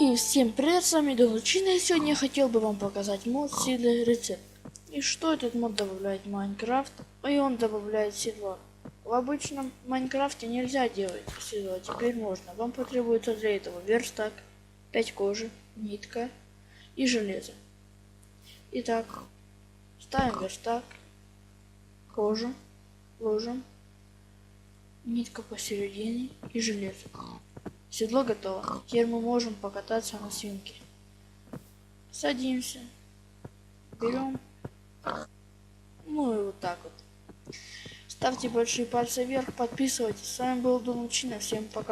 И всем привет, с вами Долучина, и сегодня я хотел бы вам показать мод седло рецепт. И что этот мод добавляет в Майнкрафт? И он добавляет седло. В обычном Майнкрафте нельзя делать седло, теперь можно. Вам потребуется для этого верстак, 5 кожи, нитка и железо. Итак, ставим верстак, кожу, ложим, нитка посередине и железо. Седло готово. Теперь мы можем покататься на свинке. Садимся. Берем. Ну и вот так вот. Ставьте большие пальцы вверх, подписывайтесь. С вами был Долучина. Всем пока.